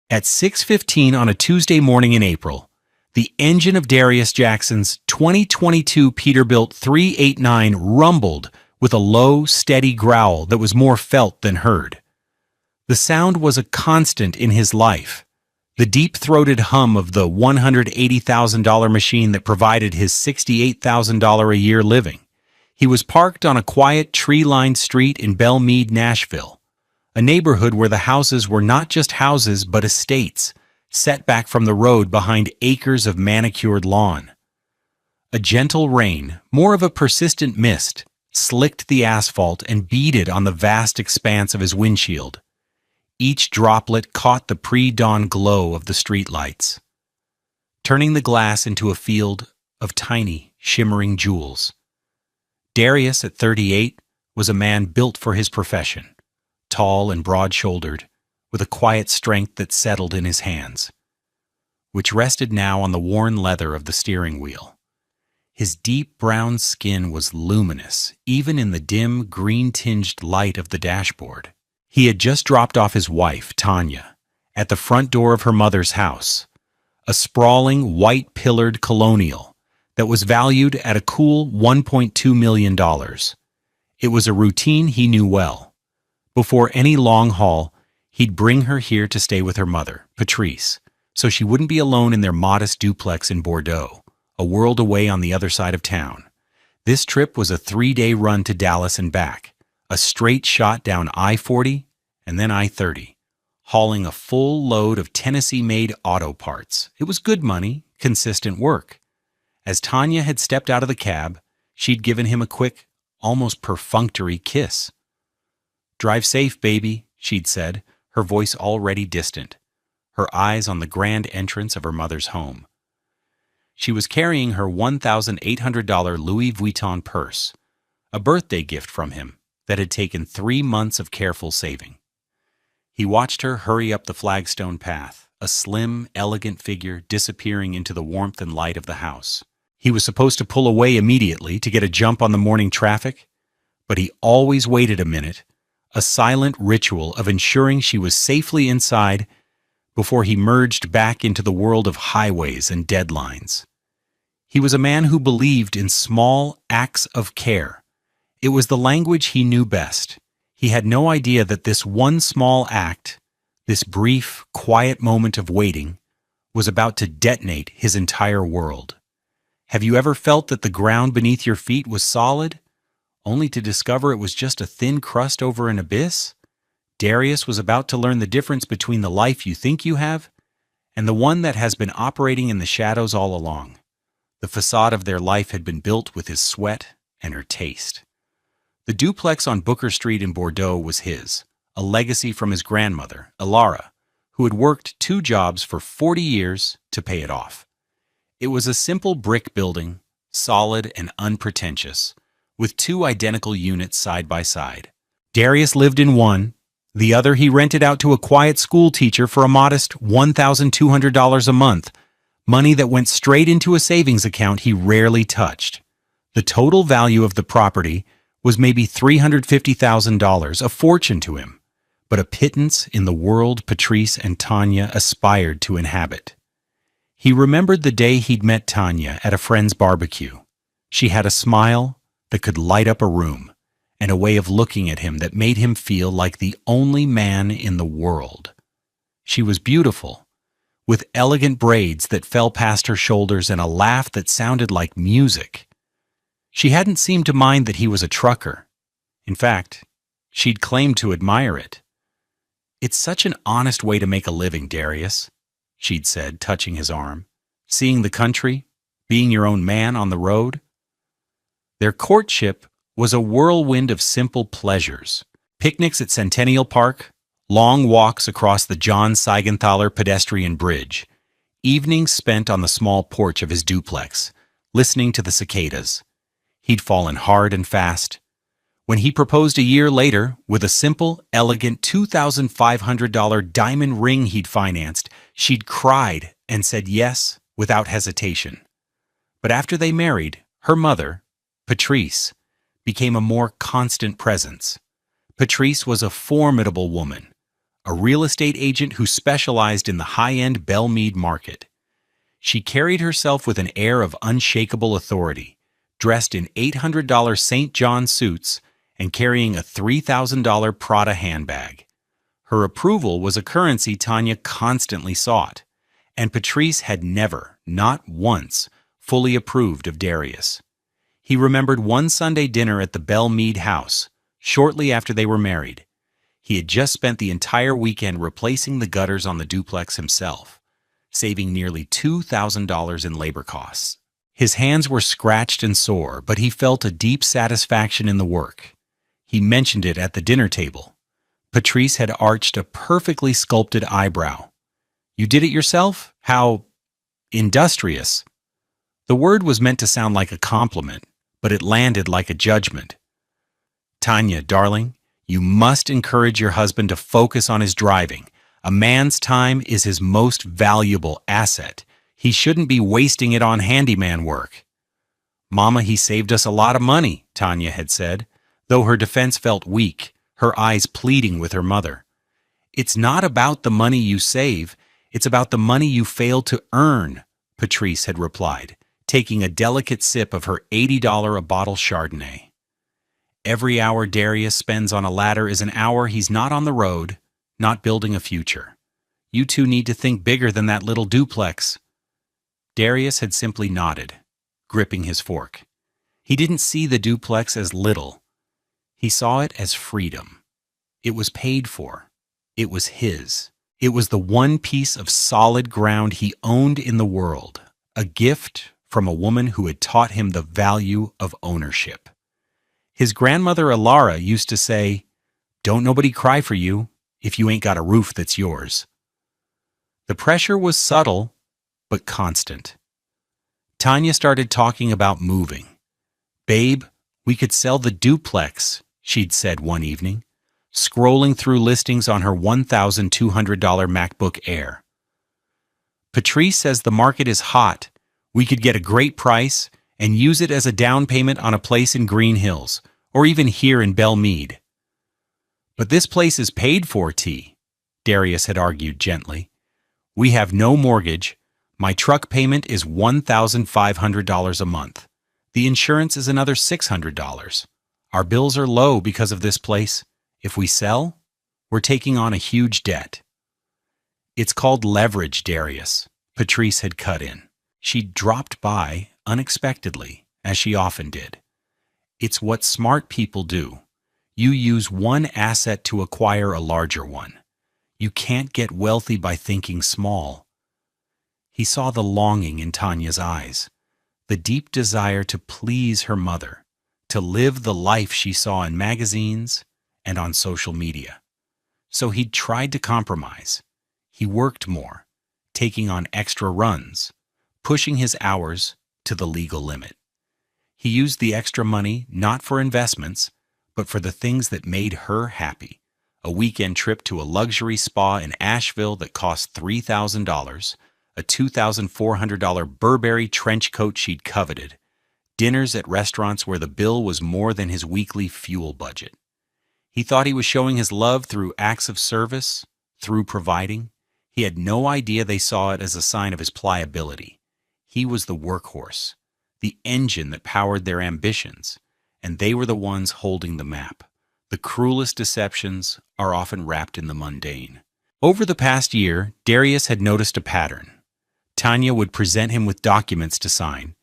At 6:15 on a Tuesday morning in April, the engine of Darius Jackson's 2022 Peterbilt 389 rumbled with a low, steady growl that was more felt than heard. The sound was a constant in his life, the deep-throated hum of the $180,000 machine that provided his $68,000 a year living. He was parked on a quiet, tree-lined street in Belle Meade, Nashville, a neighborhood where the houses were not just houses but estates, set back from the road behind acres of manicured lawn. A gentle rain, more of a persistent mist, slicked the asphalt and beaded on the vast expanse of his windshield. Each droplet caught the pre-dawn glow of the streetlights, turning the glass into a field of tiny, shimmering jewels. Darius, at 38, was a man built for his profession, tall and broad-shouldered, with a quiet strength that settled in his hands, which rested now on the worn leather of the steering wheel. His deep brown skin was luminous, even in the dim, green-tinged light of the dashboard. He had just dropped off his wife, Tanya, at the front door of her mother's house, a sprawling, white-pillared colonial that was valued at a cool $1.2 million. It was a routine he knew well. Before any long haul, he'd bring her here to stay with her mother, Patrice, so she wouldn't be alone in their modest duplex in Bordeaux, a world away on the other side of town. This trip was a 3-day run to Dallas and back, a straight shot down I-40 and then I-30, hauling a full load of Tennessee-made auto parts. It was good money, consistent work. As Tanya had stepped out of the cab, she'd given him a quick, almost perfunctory kiss. "Drive safe, baby," she'd said, her voice already distant, her eyes on the grand entrance of her mother's home. She was carrying her $1,800 Louis Vuitton purse, a birthday gift from him that had taken 3 months of careful saving. He watched her hurry up the flagstone path, a slim, elegant figure disappearing into the warmth and light of the house. He was supposed to pull away immediately to get a jump on the morning traffic, but he always waited a minute, a silent ritual of ensuring she was safely inside before he merged back into the world of highways and deadlines. He was a man who believed in small acts of care. It was the language he knew best. He had no idea that this one small act, this brief, quiet moment of waiting, was about to detonate his entire world. Have you ever felt that the ground beneath your feet was solid, only to discover it was just a thin crust over an abyss? Darius was about to learn the difference between the life you think you have and the one that has been operating in the shadows all along. The facade of their life had been built with his sweat and her taste. The duplex on Booker Street in Bordeaux was his, a legacy from his grandmother, Elara, who had worked 2 jobs for 40 years to pay it off. It was a simple brick building, solid and unpretentious, with 2 identical units side by side. Darius lived in one, the other he rented out to a quiet school teacher for a modest $1,200 a month, money that went straight into a savings account he rarely touched. The total value of the property was maybe $350,000, a fortune to him, but a pittance in the world Patrice and Tanya aspired to inhabit. He remembered the day he'd met Tanya at a friend's barbecue. She had a smile that could light up a room, and a way of looking at him that made him feel like the only man in the world. She was beautiful, with elegant braids that fell past her shoulders and a laugh that sounded like music. She hadn't seemed to mind that he was a trucker. In fact, she'd claimed to admire it. "It's such an honest way to make a living, Darius," she'd said, touching his arm. "Seeing the country, being your own man on the road." Their courtship was a whirlwind of simple pleasures. Picnics at Centennial Park, long walks across the John Seigenthaler pedestrian bridge, evenings spent on the small porch of his duplex, listening to the cicadas. He'd fallen hard and fast. When he proposed a year later, with a simple, elegant $2,500 diamond ring he'd financed, she'd cried and said yes without hesitation. But after they married, her mother, Patrice, became a more constant presence. Patrice was a formidable woman, a real estate agent who specialized in the high-end Belmead market. She carried herself with an air of unshakable authority, dressed in $800 St. John suits and carrying a $3,000 Prada handbag. Her approval was a currency Tanya constantly sought, and Patrice had never, not once, fully approved of Darius. He remembered one Sunday dinner at the Belmead house, shortly after they were married. He had just spent the entire weekend replacing the gutters on the duplex himself, saving nearly $2,000 in labor costs. His hands were scratched and sore, but he felt a deep satisfaction in the work. He mentioned it at the dinner table. Patrice had arched a perfectly sculpted eyebrow. "You did it yourself? How industrious." The word was meant to sound like a compliment, but it landed like a judgment. "Tanya, darling, you must encourage your husband to focus on his driving. A man's time is his most valuable asset. He shouldn't be wasting it on handyman work." "Mama, he saved us a lot of money," Tanya had said, though her defense felt weak, her eyes pleading with her mother. "It's not about the money you save, it's about the money you fail to earn," Patrice had replied, taking a delicate sip of her $80 a bottle Chardonnay. "Every hour Darius spends on a ladder is an hour he's not on the road, not building a future. You two need to think bigger than that little duplex." Darius had simply nodded, gripping his fork. He didn't see the duplex as little. He saw it as freedom. It was paid for. It was his. It was the one piece of solid ground he owned in the world, a gift from a woman who had taught him the value of ownership. His grandmother Alara used to say, "Don't nobody cry for you if you ain't got a roof that's yours." The pressure was subtle, but constant. Tanya started talking about moving. "Babe, we could sell the duplex," she'd said one evening, scrolling through listings on her $1,200 MacBook Air. "Patrice says the market is hot. We could get a great price and use it as a down payment on a place in Green Hills, or even here in Belmead." "But this place is paid for, T," Darius had argued gently. "We have no mortgage. My truck payment is $1,500 a month. The insurance is another $600. Our bills are low because of this place. If we sell, we're taking on a huge debt." "It's called leverage, Darius," Patrice had cut in. She'd dropped by unexpectedly, as she often did. "It's what smart people do. You use one asset to acquire a larger one. You can't get wealthy by thinking small." He saw the longing in Tanya's eyes, the deep desire to please her mother, to live the life she saw in magazines and on social media. So he'd tried to compromise. He worked more, taking on extra runs, pushing his hours to the legal limit. He used the extra money not for investments, but for the things that made her happy. A weekend trip to a luxury spa in Asheville that cost $3,000, a $2,400 Burberry trench coat she'd coveted, dinners at restaurants where the bill was more than his weekly fuel budget. He thought he was showing his love through acts of service, through providing. He had no idea they saw it as a sign of his pliability. He was the workhorse, the engine that powered their ambitions, and they were the ones holding the map. The cruelest deceptions are often wrapped in the mundane. Over the past year, Darius had noticed a pattern. Tanya would present him with documents to sign,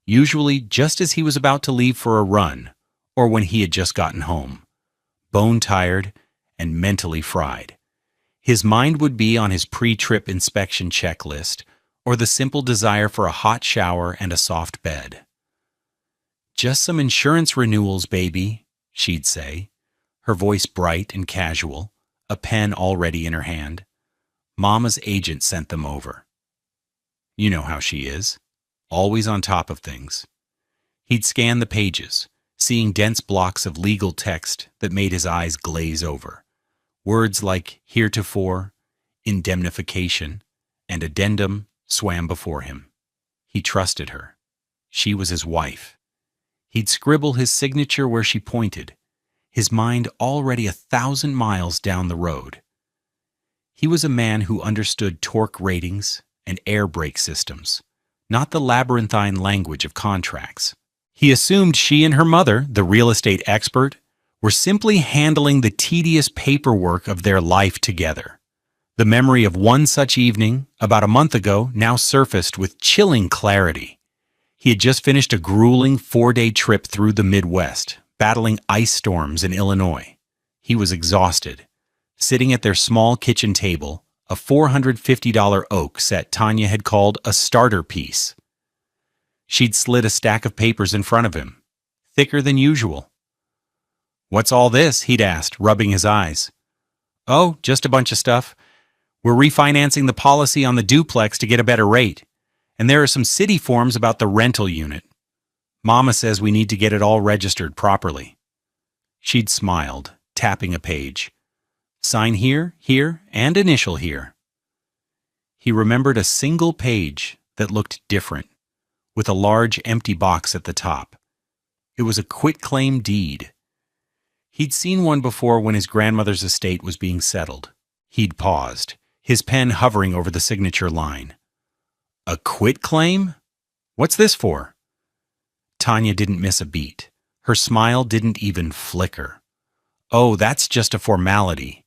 usually just as he was about to leave for a run or when he had just gotten home, bone-tired and mentally fried. His mind would be on his pre-trip inspection checklist or the simple desire for a hot shower and a soft bed. "Just some insurance renewals, baby," she'd say, her voice bright and casual, a pen already in her hand. Mama's agent sent them over. You know how she is, always on top of things. He'd scan the pages, seeing dense blocks of legal text that made his eyes glaze over. Words like heretofore, indemnification, and addendum swam before him. He trusted her. She was his wife. He'd scribble his signature where she pointed, his mind already 1,000 miles down the road. He was a man who understood torque ratings and air brake systems, not the labyrinthine language of contracts. He assumed she and her mother, the real estate expert, were simply handling the tedious paperwork of their life together. The memory of one such evening, about a month ago, now surfaced with chilling clarity. He had just finished a grueling 4-day trip through the Midwest, battling ice storms in Illinois. He was exhausted. Sitting at their small kitchen table, a $450 oak set Tanya had called a starter piece. She'd slid a stack of papers in front of him, thicker than usual. "What's all this?" he'd asked, rubbing his eyes. "Oh, just a bunch of stuff. We're refinancing the policy on the duplex to get a better rate. And there are some city forms about the rental unit. Mama says we need to get it all registered properly." She'd smiled, tapping a page. "Sign here, here, and initial here." He remembered a single page that looked different, with a large empty box at the top. It was a quitclaim deed. He'd seen one before when his grandmother's estate was being settled. He'd paused, his pen hovering over the signature line. "A quitclaim? What's this for?" Tanya didn't miss a beat. Her smile didn't even flicker. "Oh, that's just a formality.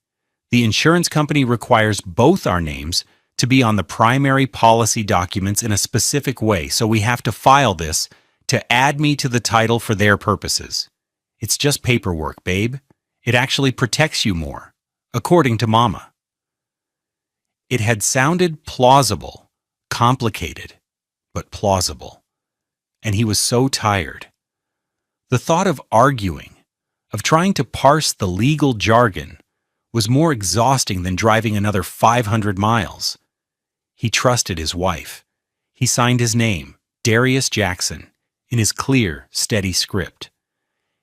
The insurance company requires both our names to be on the primary policy documents in a specific way, so we have to file this to add me to the title for their purposes. It's just paperwork, babe. It actually protects you more, according to Mama." It had sounded plausible, complicated, but plausible. And he was so tired. The thought of arguing, of trying to parse the legal jargon, was more exhausting than driving another 500 miles. He trusted his wife. He signed his name, Darius Jackson, in his clear, steady script.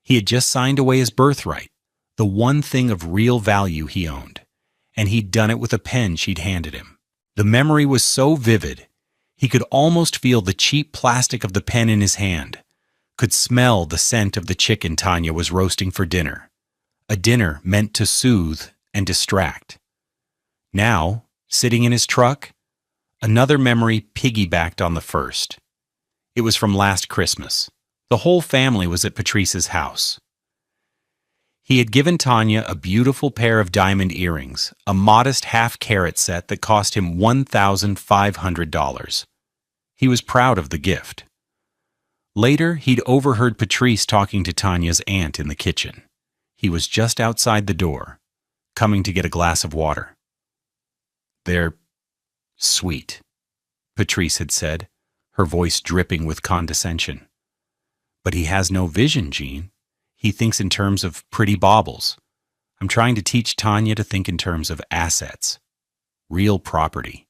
He had just signed away his birthright, the one thing of real value he owned, and he'd done it with a pen she'd handed him. The memory was so vivid, he could almost feel the cheap plastic of the pen in his hand, could smell the scent of the chicken Tanya was roasting for dinner, a dinner meant to soothe and distract. Now, sitting in his truck, another memory piggybacked on the first. It was from last Christmas. The whole family was at Patrice's house. He had given Tanya a beautiful pair of diamond earrings, a modest half-carat set that cost him $1,500. He was proud of the gift. Later, he'd overheard Patrice talking to Tanya's aunt in the kitchen. He was just outside the door, coming to get a glass of water. "They're sweet," Patrice had said, her voice dripping with condescension. "But he has no vision, Jean. He thinks in terms of pretty baubles. I'm trying to teach Tanya to think in terms of assets, real property.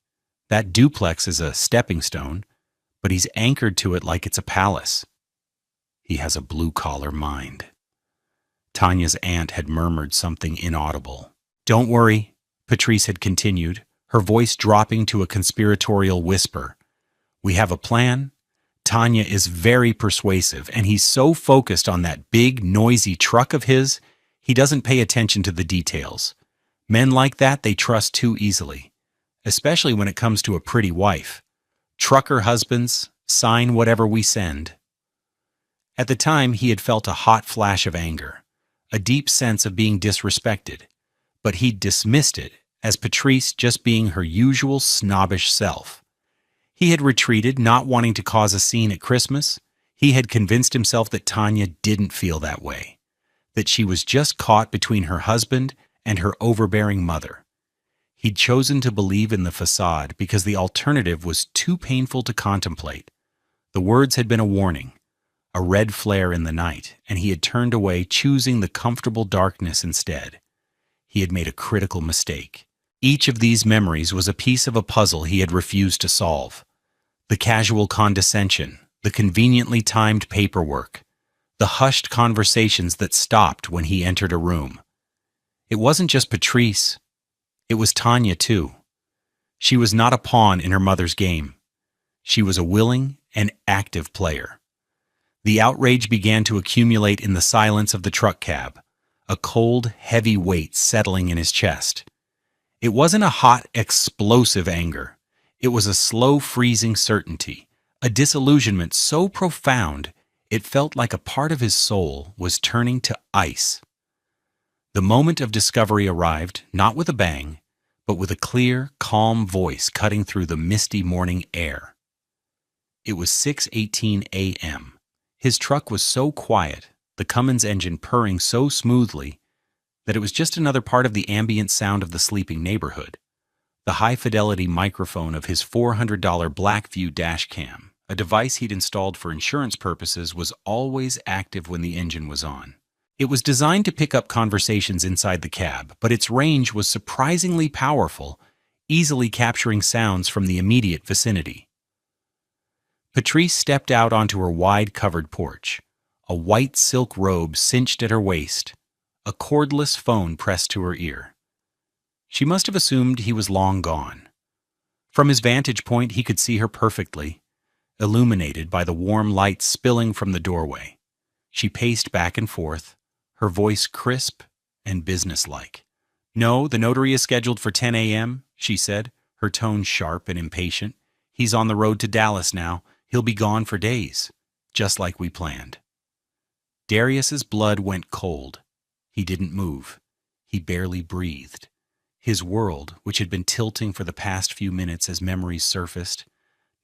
That duplex is a stepping stone, but he's anchored to it like it's a palace. He has a blue-collar mind." Tanya's aunt had murmured something inaudible. "Don't worry," Patrice had continued, her voice dropping to a conspiratorial whisper. "We have a plan. Tanya is very persuasive, and he's so focused on that big, noisy truck of his, he doesn't pay attention to the details. Men like that they trust too easily, especially when it comes to a pretty wife. Trucker husbands sign whatever we send." At the time, he had felt a hot flash of anger, a deep sense of being disrespected, but he'd dismissed it as Patrice just being her usual snobbish self. He had retreated, not wanting to cause a scene at Christmas. He had convinced himself that Tanya didn't feel that way, that she was just caught between her husband and her overbearing mother. He'd chosen to believe in the facade because the alternative was too painful to contemplate. The words had been a warning, a red flare in the night, and he had turned away, choosing the comfortable darkness instead. He had made a critical mistake. Each of these memories was a piece of a puzzle he had refused to solve. The casual condescension, the conveniently timed paperwork, the hushed conversations that stopped when he entered a room. It wasn't just Patrice. It was Tanya, too. She was not a pawn in her mother's game. She was a willing and active player. The outrage began to accumulate in the silence of the truck cab, a cold, heavy weight settling in his chest. It wasn't a hot, explosive anger. It was a slow, freezing certainty, a disillusionment so profound it felt like a part of his soul was turning to ice. The moment of discovery arrived, not with a bang, but with a clear, calm voice cutting through the misty morning air. It was 6:18 a.m. His truck was so quiet, the Cummins engine purring so smoothly, that it was just another part of the ambient sound of the sleeping neighborhood. The high-fidelity microphone of his $400 Blackview dashcam, a device he'd installed for insurance purposes, was always active when the engine was on. It was designed to pick up conversations inside the cab, but its range was surprisingly powerful, easily capturing sounds from the immediate vicinity. Patrice stepped out onto her wide-covered porch, a white silk robe cinched at her waist, a cordless phone pressed to her ear. She must have assumed he was long gone. From his vantage point, he could see her perfectly, illuminated by the warm light spilling from the doorway. She paced back and forth, her voice crisp and businesslike. "No, the notary is scheduled for 10 a.m., she said, her tone sharp and impatient. "He's on the road to Dallas now. He'll be gone for days, just like we planned." Darius's blood went cold. He didn't move. He barely breathed. His world, which had been tilting for the past few minutes as memories surfaced,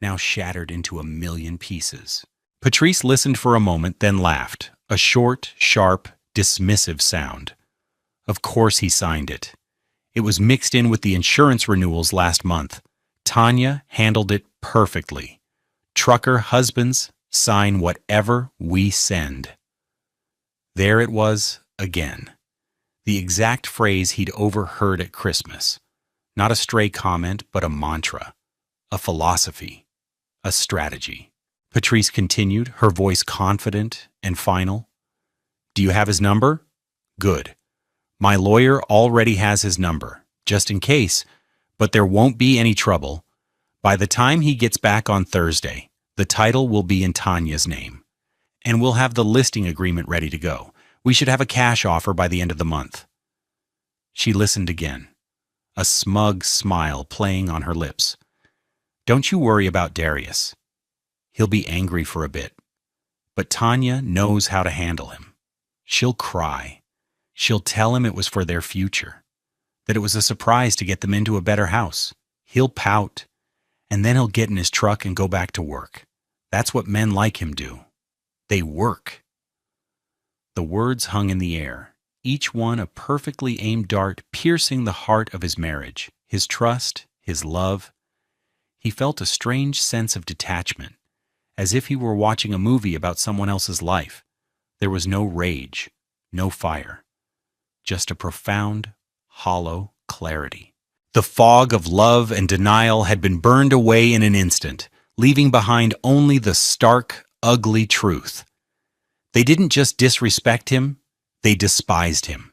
now shattered into a million pieces. Patrice listened for a moment, then laughed, a short, sharp, dismissive sound. Of course he signed it. It was mixed in with the insurance renewals last month. Tanya handled it perfectly. Trucker husbands sign whatever we send. There it was again. The exact phrase he'd overheard at Christmas. Not a stray comment, but a mantra, a philosophy, a strategy. Patrice continued, her voice confident and final. "Do you have his number? Good. My lawyer already has his number, just in case, but there won't be any trouble. By the time he gets back on Thursday, the title will be in Tanya's name, and we'll have the listing agreement ready to go. We should have a cash offer by the end of the month." She listened again, a smug smile playing on her lips. "Don't you worry about Darius. He'll be angry for a bit, but Tanya knows how to handle him. She'll cry. She'll tell him it was for their future, that it was a surprise to get them into a better house. He'll pout, and then he'll get in his truck and go back to work. That's what men like him do. They work." The words hung in the air, each one a perfectly aimed dart piercing the heart of his marriage, his trust, his love. He felt a strange sense of detachment, as if he were watching a movie about someone else's life. There was no rage, no fire, just a profound, hollow clarity. The fog of love and denial had been burned away in an instant, leaving behind only the stark, ugly truth. They didn't just disrespect him, they despised him.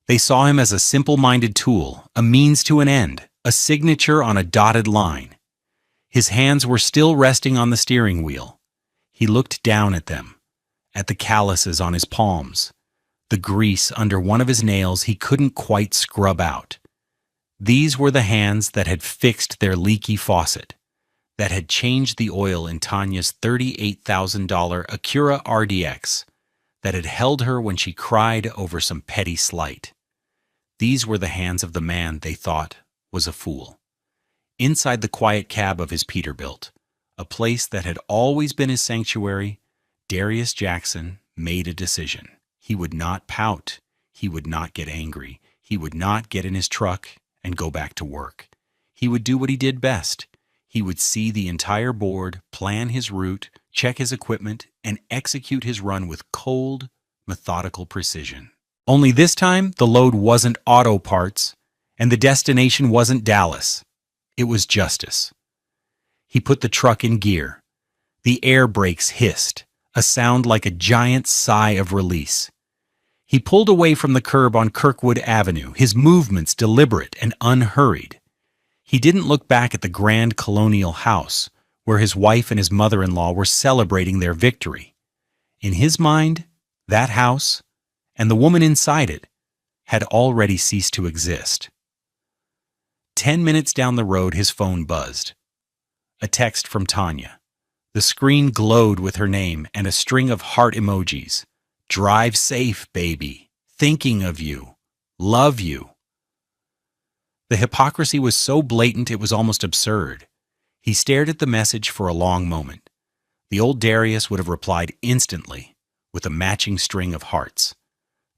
They saw him as a simple-minded tool, a means to an end, a signature on a dotted line. His hands were still resting on the steering wheel. He looked down at them, at the calluses on his palms, the grease under one of his nails he couldn't quite scrub out. These were the hands that had fixed their leaky faucet, that had changed the oil in Tanya's $38,000 Acura RDX, that had held her when she cried over some petty slight. These were the hands of the man they thought was a fool. Inside the quiet cab of his Peterbilt, a place that had always been his sanctuary, Darius Jackson made a decision. He would not pout. He would not get angry. He would not get in his truck and go back to work. He would do what he did best. He would see the entire board, plan his route, check his equipment, and execute his run with cold, methodical precision. Only this time, the load wasn't auto parts, and the destination wasn't Dallas. It was justice. He put the truck in gear. The air brakes hissed, a sound like a giant sigh of release. He pulled away from the curb on Kirkwood Avenue, his movements deliberate and unhurried. He didn't look back at the grand colonial house, where his wife and his mother-in-law were celebrating their victory. In his mind, that house, and the woman inside it, had already ceased to exist. 10 minutes down the road, his phone buzzed. A text from Tanya. The screen glowed with her name and a string of heart emojis. Drive safe, baby. Thinking of you. Love you. The hypocrisy was so blatant it was almost absurd. He stared at the message for a long moment. The old Darius would have replied instantly, with a matching string of hearts.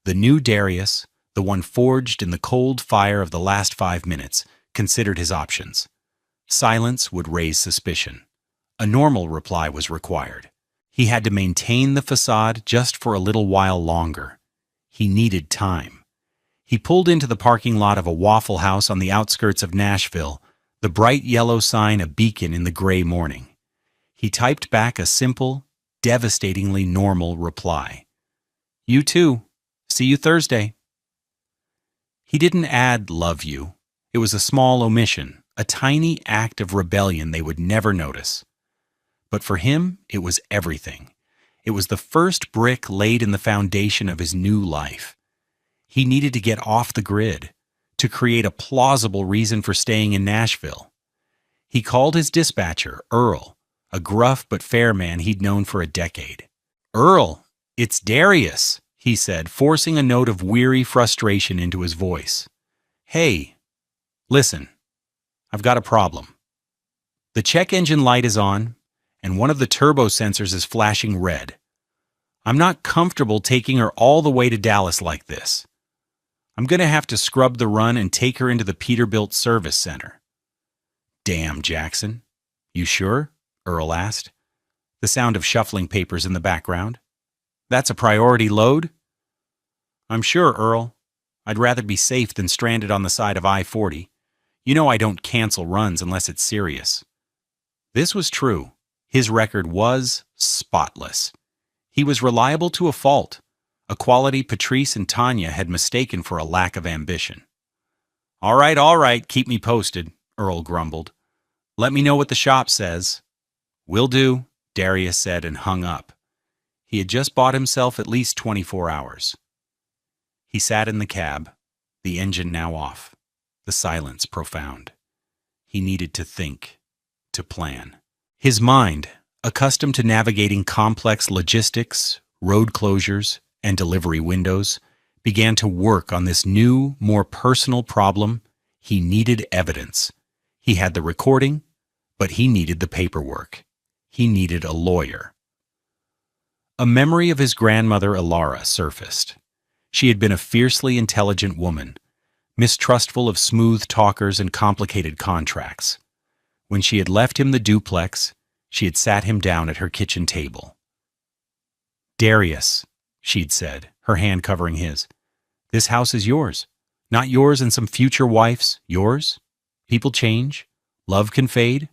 The new Darius, the one forged in the cold fire of the last 5 minutes, considered his options. Silence would raise suspicion. A normal reply was required. He had to maintain the facade just for a little while longer. He needed time. He pulled into the parking lot of a Waffle House on the outskirts of Nashville, the bright yellow sign a beacon in the gray morning. He typed back a simple, devastatingly normal reply. You too. See you Thursday. He didn't add love you. It was a small omission, a tiny act of rebellion they would never notice. But for him, it was everything. It was the first brick laid in the foundation of his new life. He needed to get off the grid, to create a plausible reason for staying in Nashville. He called his dispatcher, Earl, a gruff but fair man he'd known for a decade. "Earl, it's Darius," he said, forcing a note of weary frustration into his voice. "Hey, listen, I've got a problem. The check engine light is on, and one of the turbo sensors is flashing red. I'm not comfortable taking her all the way to Dallas like this. I'm going to have to scrub the run and take her into the Peterbilt Service Center." "Damn, Jackson. You sure?" Earl asked, the sound of shuffling papers in the background. "That's a priority load?" "I'm sure, Earl. I'd rather be safe than stranded on the side of I-40. You know I don't cancel runs unless it's serious." This was true. His record was spotless. He was reliable to a fault, a quality Patrice and Tanya had mistaken for a lack of ambition. All right, keep me posted," Earl grumbled. "Let me know what the shop says." "Will do," Darius said and hung up. He had just bought himself at least 24 hours. He sat in the cab, the engine now off, the silence profound. He needed to think, to plan. His mind, accustomed to navigating complex logistics, road closures, and delivery windows, began to work on this new, more personal problem. He needed evidence. He had the recording, but he needed the paperwork. He needed a lawyer. A memory of his grandmother Ilara surfaced. She had been a fiercely intelligent woman, mistrustful of smooth talkers and complicated contracts. When she had left him the duplex, she had sat him down at her kitchen table. "Darius," she'd said, her hand covering his, "this house is yours. Not yours and some future wife's, yours. People change, love can fade,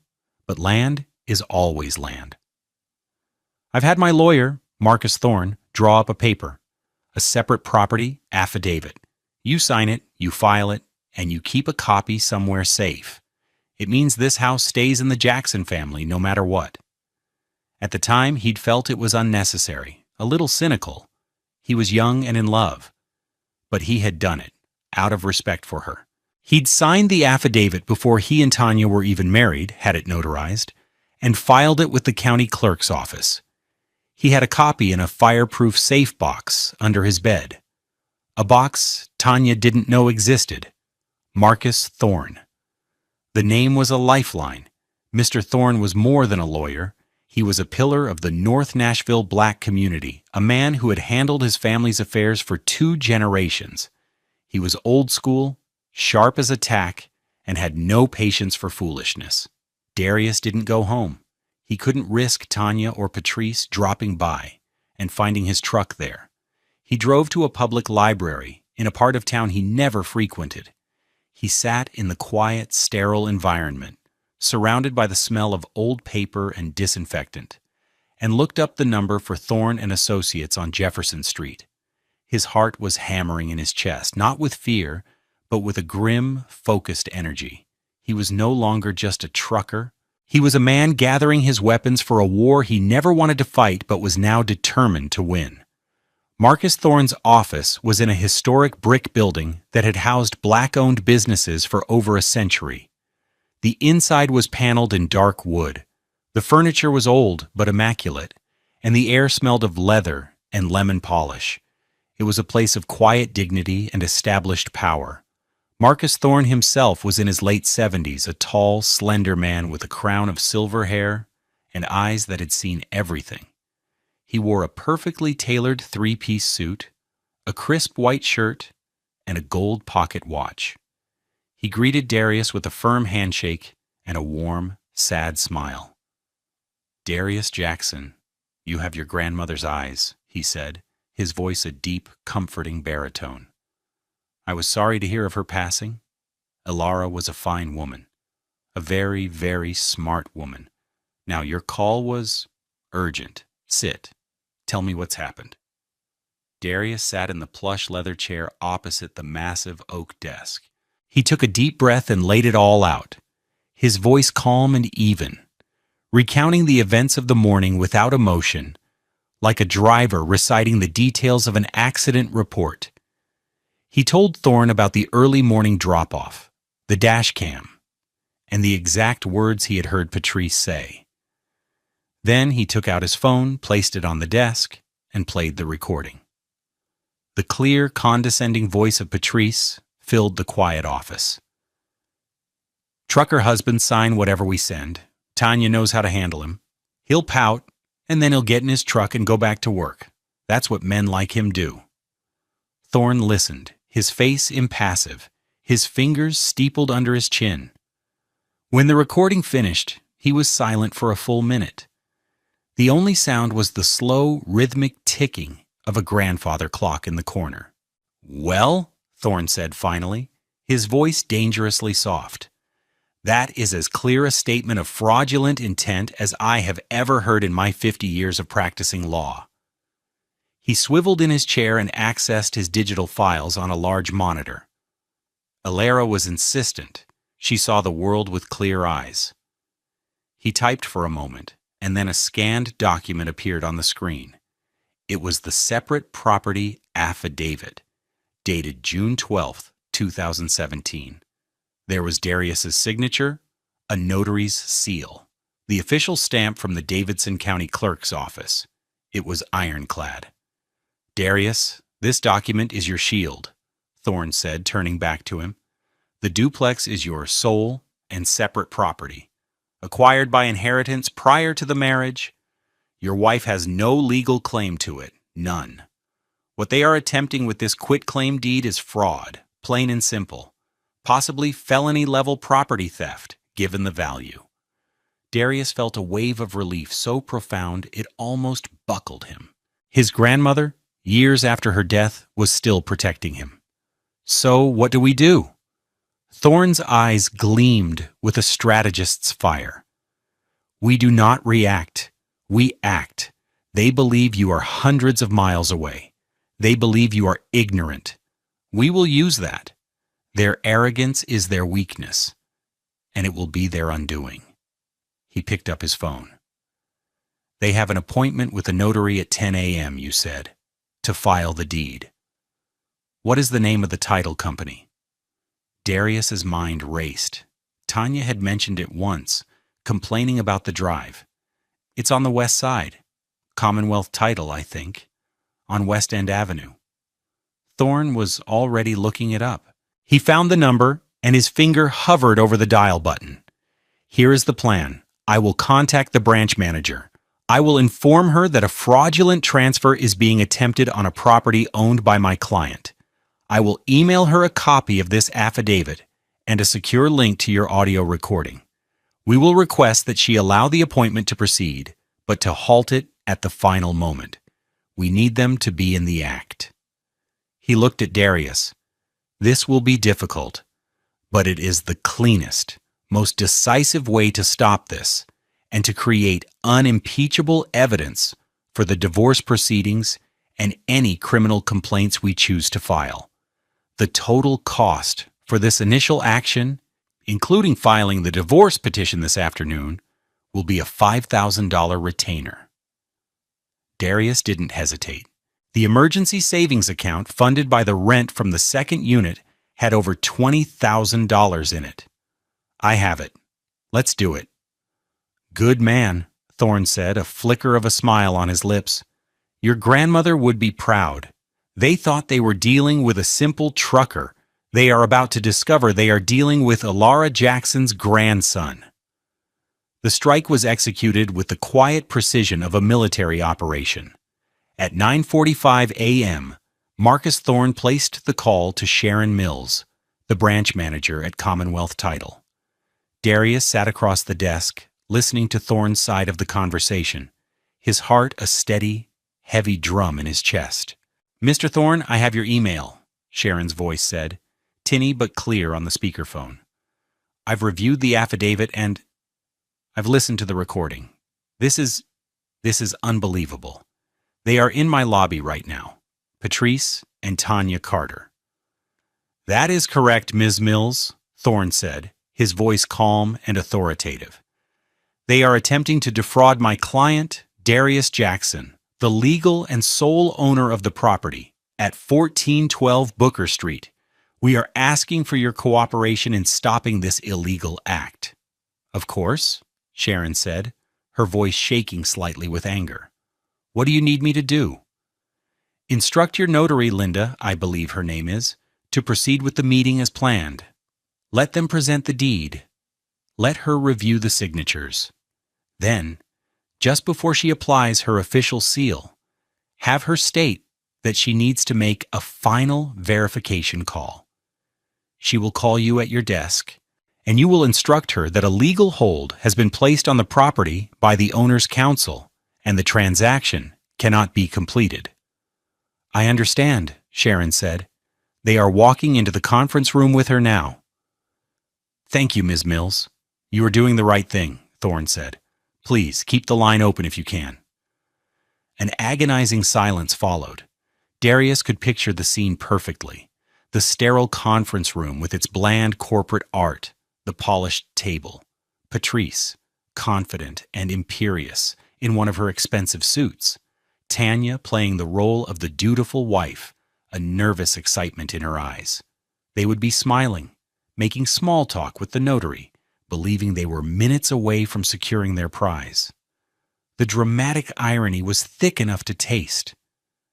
but land is always land. I've had my lawyer, Marcus Thorne, draw up a paper, a separate property affidavit. You sign it, you file it, and you keep a copy somewhere safe. It means this house stays in the Jackson family no matter what." At the time, he'd felt it was unnecessary, a little cynical. He was young and in love. But he had done it, out of respect for her. He'd signed the affidavit before he and Tanya were even married, had it notarized, and filed it with the county clerk's office. He had a copy in a fireproof safe box under his bed. A box Tanya didn't know existed. Marcus Thorne. The name was a lifeline. Mr. Thorne was more than a lawyer. He was a pillar of the North Nashville black community, a man who had handled his family's affairs for 2 generations. He was old school, sharp as a tack, and had no patience for foolishness. Darius didn't go home. He couldn't risk Tanya or Patrice dropping by and finding his truck there. He drove to a public library in a part of town he never frequented. He sat in the quiet, sterile environment, surrounded by the smell of old paper and disinfectant, and looked up the number for Thorne and Associates on Jefferson Street. His heart was hammering in his chest, not with fear, but with a grim, focused energy. He was no longer just a trucker. He was a man gathering his weapons for a war he never wanted to fight but was now determined to win. Marcus Thorne's office was in a historic brick building that had housed black-owned businesses for over a century. The inside was paneled in dark wood. The furniture was old but immaculate, and the air smelled of leather and lemon polish. It was a place of quiet dignity and established power. Marcus Thorne himself was in his late 70s, a tall, slender man with a crown of silver hair and eyes that had seen everything. He wore a perfectly tailored three-piece suit, a crisp white shirt, and a gold pocket watch. He greeted Darius with a firm handshake and a warm, sad smile. "Darius Jackson, you have your grandmother's eyes," he said, his voice a deep, comforting baritone. "I was sorry to hear of her passing. Elara was a fine woman, a very, very smart woman. Now, your call was urgent. Sit. Tell me what's happened." Darius sat in the plush leather chair opposite the massive oak desk. He took a deep breath and laid it all out, his voice calm and even, recounting the events of the morning without emotion, like a driver reciting the details of an accident report. He told Thorne about the early morning drop-off, the dash cam, and the exact words he had heard Patrice say. Then he took out his phone, placed it on the desk, and played the recording. The clear, condescending voice of Patrice filled the quiet office. "Trucker husband sign whatever we send. Tanya knows how to handle him. He'll pout, and then he'll get in his truck and go back to work. That's what men like him do." Thorne listened, his face impassive, his fingers steepled under his chin. When the recording finished, he was silent for a full minute. The only sound was the slow, rhythmic ticking of a grandfather clock in the corner. "Well," Thorne said finally, his voice dangerously soft, "that is as clear a statement of fraudulent intent as I have ever heard in my 50 years of practicing law." He swiveled in his chair and accessed his digital files on a large monitor. Elara was insistent. She saw the world with clear eyes. He typed for a moment, and then a scanned document appeared on the screen. It was the separate property affidavit, dated June 12, 2017. There was Darius's signature, a notary's seal, the official stamp from the Davidson County Clerk's office. It was ironclad. "Darius, this document is your shield," Thorne said, turning back to him. "The duplex is your sole and separate property, acquired by inheritance prior to the marriage. Your wife has no legal claim to it, none. What they are attempting with this quitclaim deed is fraud, plain and simple, possibly felony-level property theft, given the value." Darius felt a wave of relief so profound it almost buckled him. His grandmother, years after her death, was still protecting him. "So what do we do?" Thorne's eyes gleamed with a strategist's fire. "We do not react. We act. They believe you are hundreds of miles away. They believe you are ignorant. We will use that. Their arrogance is their weakness, and it will be their undoing." He picked up his phone. "They have an appointment with a notary at 10 a.m., you said, to file the deed. What is the name of the title company?" Darius's mind raced. Tanya had mentioned it once, complaining about the drive. "It's on the west side. Commonwealth Title, I think. On West End Avenue." Thorne was already looking it up. He found the number, and his finger hovered over the dial button. "Here is the plan. I will contact the branch manager. I will inform her that a fraudulent transfer is being attempted on a property owned by my client. I will email her a copy of this affidavit and a secure link to your audio recording. We will request that she allow the appointment to proceed, but to halt it at the final moment. We need them to be in the act." He looked at Darius. "This will be difficult, but it is the cleanest, most decisive way to stop this and to create unimpeachable evidence for the divorce proceedings and any criminal complaints we choose to file. The total cost for this initial action, including filing the divorce petition this afternoon, will be a $5,000 retainer." Darius didn't hesitate. The emergency savings account funded by the rent from the second unit had over $20,000 in it. I have it. Let's do it. Good man, Thorne said, a flicker of a smile on his lips. Your grandmother would be proud. They thought they were dealing with a simple trucker. They are about to discover they are dealing with Alara Jackson's grandson. The strike was executed with the quiet precision of a military operation. At 9:45 a.m., Marcus Thorne placed the call to Sharon Mills, the branch manager at Commonwealth Title. Darius sat across the desk, listening to Thorne's side of the conversation, his heart a steady, heavy drum in his chest. Mr. Thorne, I have your email, Sharon's voice said, tinny but clear on the speakerphone. I've reviewed the affidavit and I've listened to the recording. This is unbelievable. They are in my lobby right now, Patrice and Tanya Carter. That is correct, Ms. Mills, Thorne said, his voice calm and authoritative. They are attempting to defraud my client, Darius Jackson, the legal and sole owner of the property, at 1412 Booker Street. We are asking for your cooperation in stopping this illegal act. Of course, Sharon said, her voice shaking slightly with anger. What do you need me to do? Instruct your notary, Linda, I believe her name is, to proceed with the meeting as planned. Let them present the deed. Let her review the signatures. Then, just before she applies her official seal, have her state that she needs to make a final verification call. She will call you at your desk, and you will instruct her that a legal hold has been placed on the property by the owner's counsel, and the transaction cannot be completed. I understand, Sharon said. They are walking into the conference room with her now. Thank you, Ms. Mills. You are doing the right thing, Thorne said. Please, keep the line open if you can. An agonizing silence followed. Darius could picture the scene perfectly. The sterile conference room with its bland corporate art, the polished table. Patrice, confident and imperious, in one of her expensive suits. Tanya playing the role of the dutiful wife, a nervous excitement in her eyes. They would be smiling, making small talk with the notary, believing they were minutes away from securing their prize. The dramatic irony was thick enough to taste.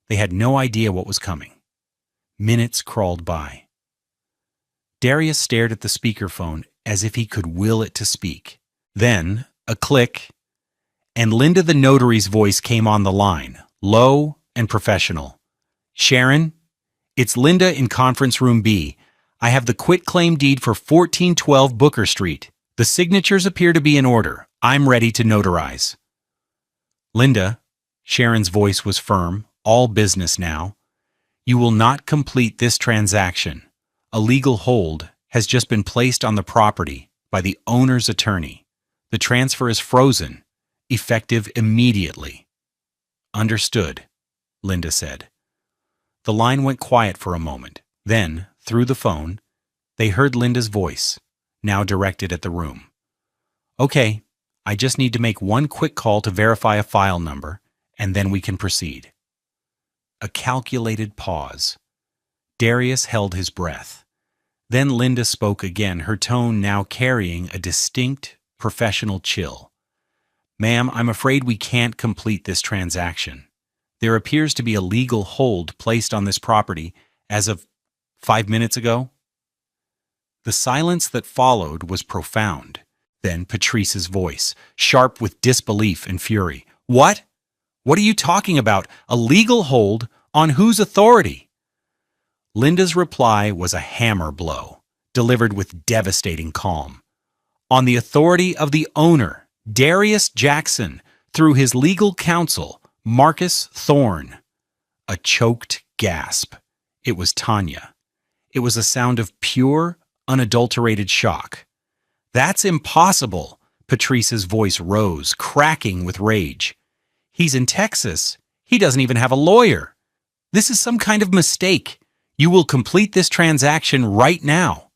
They had no idea what was coming. Minutes crawled by. Darius stared at the speakerphone as if he could will it to speak. Then, a click, and Linda the notary's voice came on the line, low and professional. Sharon, it's Linda in conference room B. I have the quitclaim deed for 1412 Booker Street. The signatures appear to be in order. I'm ready to notarize. Linda, Sharon's voice was firm, all business now. You will not complete this transaction. A legal hold has just been placed on the property by the owner's attorney. The transfer is frozen, effective immediately. Understood, Linda said. The line went quiet for a moment. Then, through the phone, they heard Linda's voice, now directed at the room. Okay, I just need to make one quick call to verify a file number, and then we can proceed. A calculated pause. Darius held his breath. Then Linda spoke again, her tone now carrying a distinct, professional chill. Ma'am, I'm afraid we can't complete this transaction. There appears to be a legal hold placed on this property as of 5 minutes ago. The silence that followed was profound. Then Patrice's voice, sharp with disbelief and fury. What? What are you talking about? A legal hold? On whose authority? Linda's reply was a hammer blow, delivered with devastating calm. On the authority of the owner, Darius Jackson, through his legal counsel, Marcus Thorne. A choked gasp. It was Tanya. It was a sound of pure, unadulterated shock. That's impossible, Patrice's voice rose, cracking with rage. He's in Texas. He doesn't even have a lawyer. This is some kind of mistake. You will complete this transaction right now.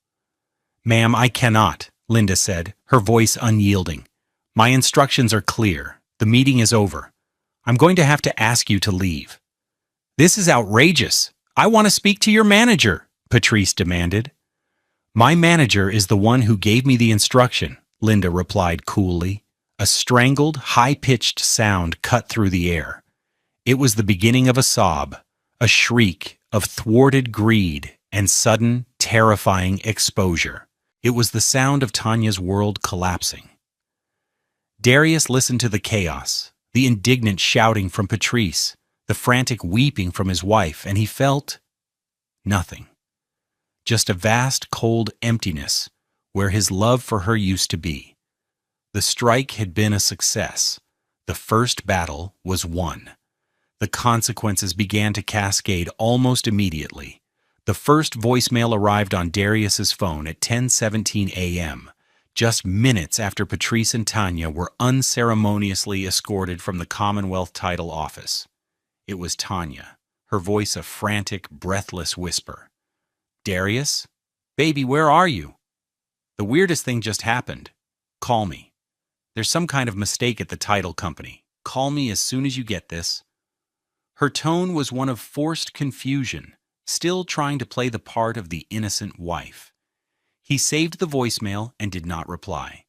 Ma'am, I cannot, Linda said, her voice unyielding. My instructions are clear. The meeting is over. I'm going to have to ask you to leave. "This is outrageous. I want to speak to your manager," Patrice demanded. "My manager is the one who gave me the instruction," Linda replied coolly. A strangled, high-pitched sound cut through the air. It was the beginning of a sob, a shriek of thwarted greed and sudden, terrifying exposure. It was the sound of Tanya's world collapsing. Darius listened to the chaos, the indignant shouting from Patrice, the frantic weeping from his wife, and he felt nothing. Just a vast, cold emptiness where his love for her used to be. The strike had been a success. The first battle was won. The consequences began to cascade almost immediately. The first voicemail arrived on Darius's phone at 10:17 a.m., just minutes after Patrice and Tanya were unceremoniously escorted from the Commonwealth title office. It was Tanya, her voice a frantic, breathless whisper. "Darius? Baby, where are you? The weirdest thing just happened. Call me. There's some kind of mistake at the title company. Call me as soon as you get this." Her tone was one of forced confusion, still trying to play the part of the innocent wife. He saved the voicemail and did not reply.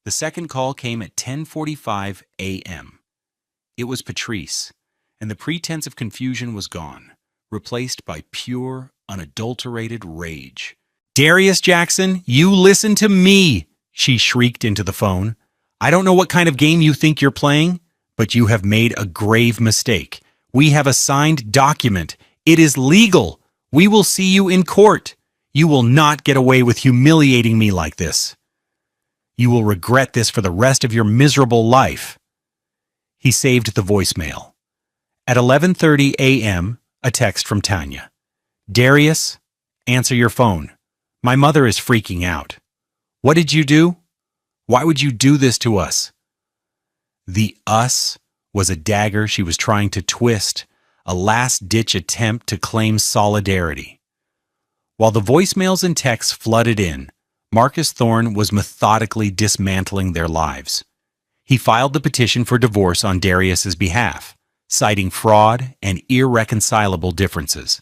The second call came at 10:45 a.m. It was Patrice, and the pretense of confusion was gone, replaced by pure, unadulterated rage. "Darius Jackson, you listen to me!" she shrieked into the phone. "I don't know what kind of game you think you're playing, but you have made a grave mistake. We have a signed document. It is legal. We will see you in court. You will not get away with humiliating me like this. You will regret this for the rest of your miserable life." He saved the voicemail. At 11:30 a.m., a text from Tanya. "Darius, answer your phone. My mother is freaking out. What did you do? Why would you do this to us?" The "us" was a dagger she was trying to twist, a last-ditch attempt to claim solidarity. While the voicemails and texts flooded in, Marcus Thorne was methodically dismantling their lives. He filed the petition for divorce on Darius's behalf, citing fraud and irreconcilable differences.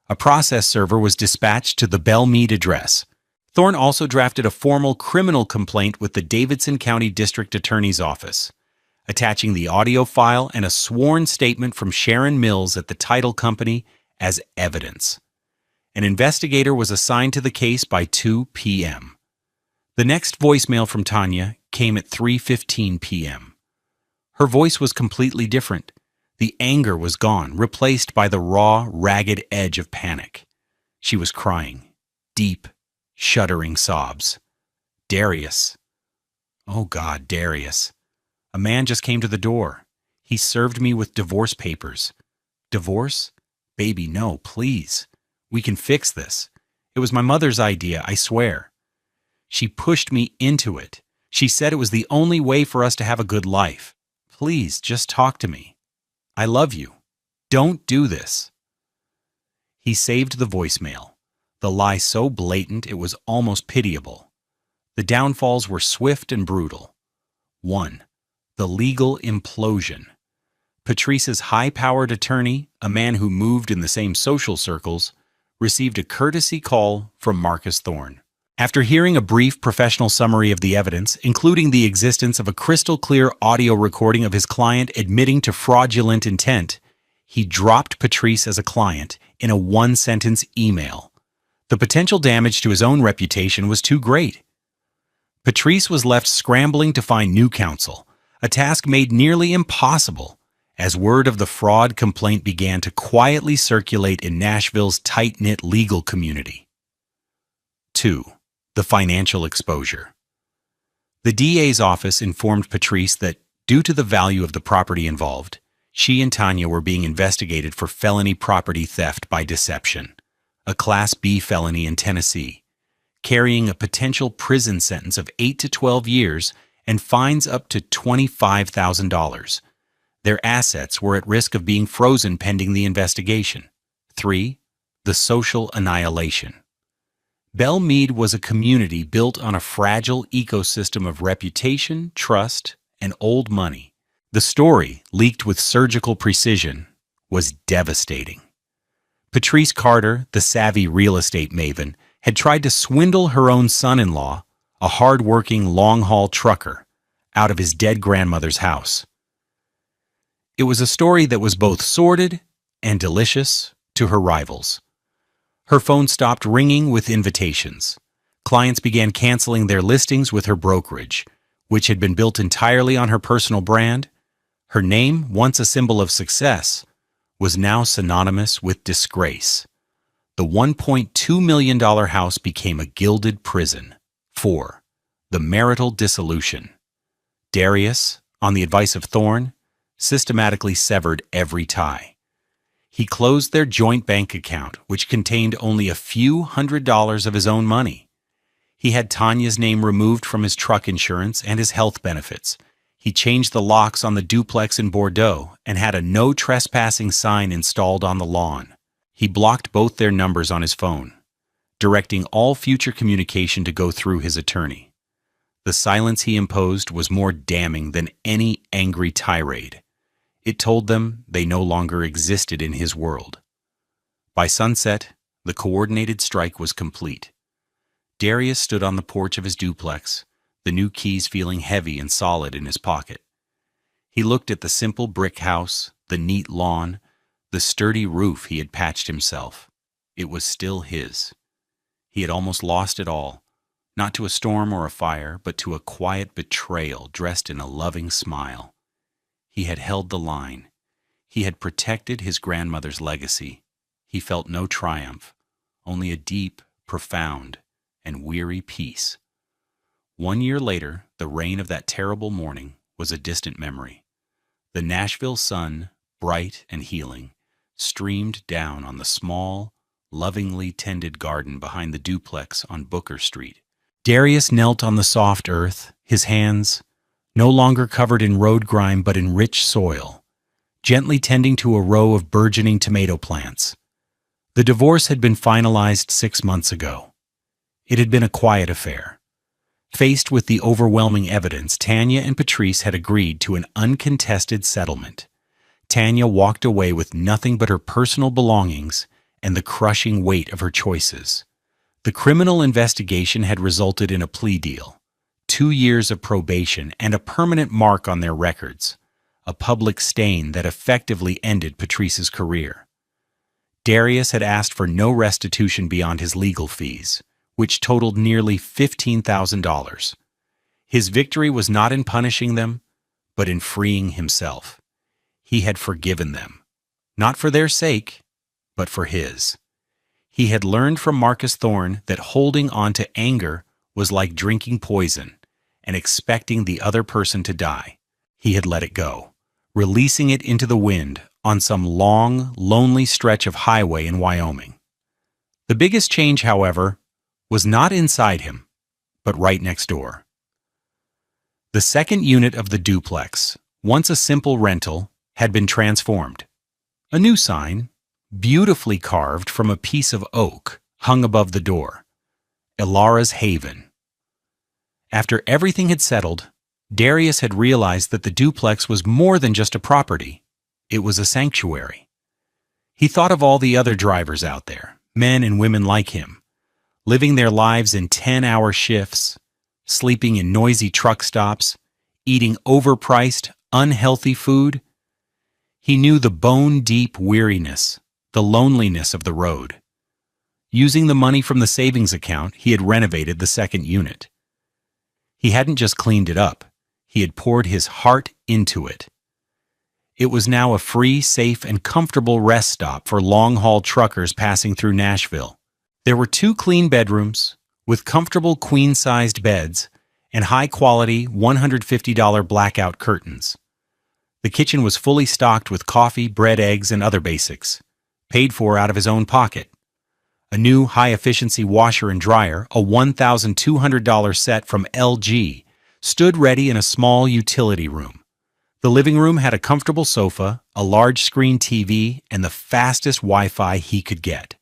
A process server was dispatched to the Belmead address. Thorne also drafted a formal criminal complaint with the Davidson County District Attorney's Office, attaching the audio file and a sworn statement from Sharon Mills at the title company as evidence. An investigator was assigned to the case by 2 p.m. The next voicemail from Tanya came at 3:15 p.m. Her voice was completely different. The anger was gone, replaced by the raw, ragged edge of panic. She was crying, deep, shuddering sobs. "Darius. Oh God, Darius. A man just came to the door. He served me with divorce papers." "Divorce? Baby, no, please. We can fix this. It was my mother's idea, I swear. She pushed me into it. She said it was the only way for us to have a good life. Please, just talk to me. I love you. Don't do this." He saved the voicemail, the lie so blatant it was almost pitiable. The downfalls were swift and brutal. 1. The legal implosion. Patrice's high-powered attorney, a man who moved in the same social circles, received a courtesy call from Marcus Thorne. After hearing a brief professional summary of the evidence, including the existence of a crystal-clear audio recording of his client admitting to fraudulent intent, he dropped Patrice as a client in a one-sentence email. The potential damage to his own reputation was too great. Patrice was left scrambling to find new counsel, a task made nearly impossible, as word of the fraud complaint began to quietly circulate in Nashville's tight-knit legal community. 2. The financial exposure. The DA's office informed Patrice that, due to the value of the property involved, she and Tanya were being investigated for felony property theft by deception, a Class B felony in Tennessee, carrying a potential prison sentence of 8 to 12 years and fines up to $25,000. Their assets were at risk of being frozen pending the investigation. 3. The social annihilation. Belmead was a community built on a fragile ecosystem of reputation, trust, and old money. The story, leaked with surgical precision, was devastating. Patrice Carter, the savvy real estate maven, had tried to swindle her own son-in-law, a hard-working long-haul trucker, out of his dead grandmother's house. It was a story that was both sordid and delicious to her rivals. Her phone stopped ringing with invitations. Clients began canceling their listings with her brokerage, which had been built entirely on her personal brand. Her name, once a symbol of success, was now synonymous with disgrace. The $1.2 million house became a gilded prison. 4. The marital dissolution. Darius, on the advice of Thorne, systematically severed every tie. He closed their joint bank account, which contained only a few $100s of his own money. He had Tanya's name removed from his truck insurance and his health benefits. He changed the locks on the duplex in Bordeaux and had a no trespassing sign installed on the lawn. He blocked both their numbers on his phone, directing all future communication to go through his attorney. The silence he imposed was more damning than any angry tirade. It told them they no longer existed in his world. By sunset, the coordinated strike was complete. Darius stood on the porch of his duplex, the new keys feeling heavy and solid in his pocket. He looked at the simple brick house, the neat lawn, the sturdy roof he had patched himself. It was still his. He had almost lost it all, not to a storm or a fire, but to a quiet betrayal dressed in a loving smile. He had held the line. He had protected his grandmother's legacy. He felt no triumph, only a deep, profound, and weary peace. 1 year later, the rain of that terrible morning was a distant memory. The Nashville sun, bright and healing, streamed down on the small, lovingly tended garden behind the duplex on Booker Street. Darius knelt on the soft earth, his hands no longer covered in road grime but in rich soil, gently tending to a row of burgeoning tomato plants. The divorce had been finalized 6 months ago. It had been a quiet affair. Faced with the overwhelming evidence, Tanya and Patrice had agreed to an uncontested settlement. Tanya walked away with nothing but her personal belongings and the crushing weight of her choices. The criminal investigation had resulted in a plea deal, 2 years of probation, and a permanent mark on their records, a public stain that effectively ended Patrice's career. Darius had asked for no restitution beyond his legal fees, which totaled nearly $15,000. His victory was not in punishing them, but in freeing himself. He had forgiven them, not for their sake, but for his. He had learned from Marcus Thorne that holding on to anger was like drinking poison and expecting the other person to die. He had let it go, releasing it into the wind on some long, lonely stretch of highway in Wyoming. The biggest change, however, was not inside him, but right next door. The second unit of the duplex, once a simple rental, had been transformed. A new sign, beautifully carved from a piece of oak, hung above the door. Elara's Haven. After everything had settled, Darius had realized that the duplex was more than just a property. It was a sanctuary. He thought of all the other drivers out there, men and women like him, living their lives in 10-hour shifts, sleeping in noisy truck stops, eating overpriced, unhealthy food. He knew the bone-deep weariness, the loneliness of the road. Using the money from the savings account, he had renovated the second unit. He hadn't just cleaned it up, he had poured his heart into it. It was now a free, safe, and comfortable rest stop for long-haul truckers passing through Nashville. There were 2 clean bedrooms, with comfortable queen-sized beds and high-quality $150 blackout curtains. The kitchen was fully stocked with coffee, bread, eggs, and other basics, paid for out of his own pocket. A new high-efficiency washer and dryer, a $1,200 set from LG, stood ready in a small utility room. The living room had a comfortable sofa, a large-screen TV, and the fastest Wi-Fi he could get.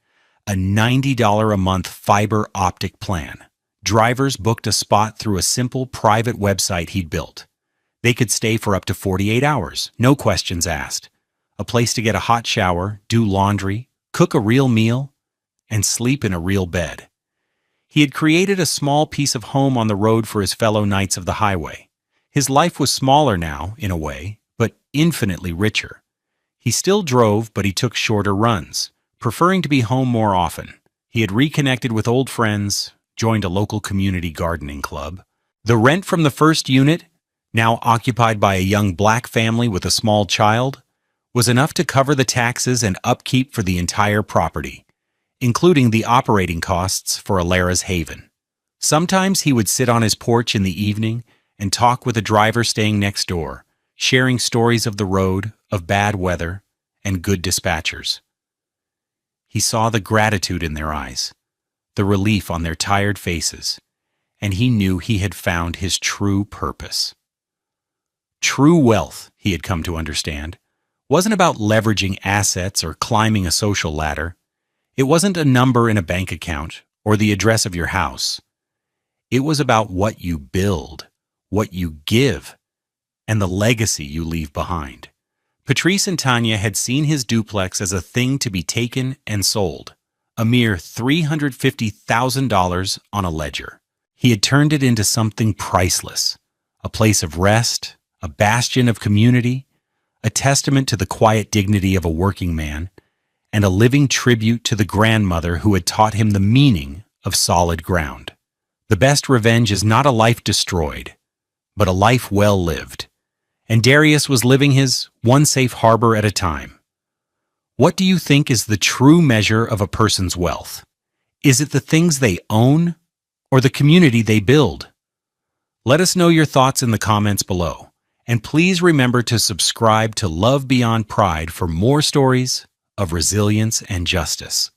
A $90 a month fiber optic plan. Drivers booked a spot through a simple private website he'd built. They could stay for up to 48 hours, no questions asked. a place to get a hot shower, do laundry, cook a real meal, and sleep in a real bed. He had created a small piece of home on the road for his fellow knights of the highway. His life was smaller now, in a way, but infinitely richer. He still drove, but he took shorter runs, preferring to be home more often. He had reconnected with old friends, joined a local community gardening club. The rent from the first unit, now occupied by a young black family with a small child, was enough to cover the taxes and upkeep for the entire property, including the operating costs for Alara's haven. Sometimes he would sit on his porch in the evening and talk with a driver staying next door, sharing stories of the road, of bad weather, and good dispatchers. He saw the gratitude in their eyes, the relief on their tired faces, and he knew he had found his true purpose. True wealth, he had come to understand, wasn't about leveraging assets or climbing a social ladder. It wasn't a number in a bank account or the address of your house. It was about what you build, what you give, and the legacy you leave behind. Patrice and Tanya had seen his duplex as a thing to be taken and sold, a mere $350,000 on a ledger. He had turned it into something priceless, a place of rest, a bastion of community, a testament to the quiet dignity of a working man, and a living tribute to the grandmother who had taught him the meaning of solid ground. The best revenge is not a life destroyed, but a life well lived. And Darius was living his one safe harbor at a time. What do you think is the true measure of a person's wealth? Is it the things they own or the community they build? Let us know your thoughts in the comments below. And please remember to subscribe to Love Beyond Pride for more stories of resilience and justice.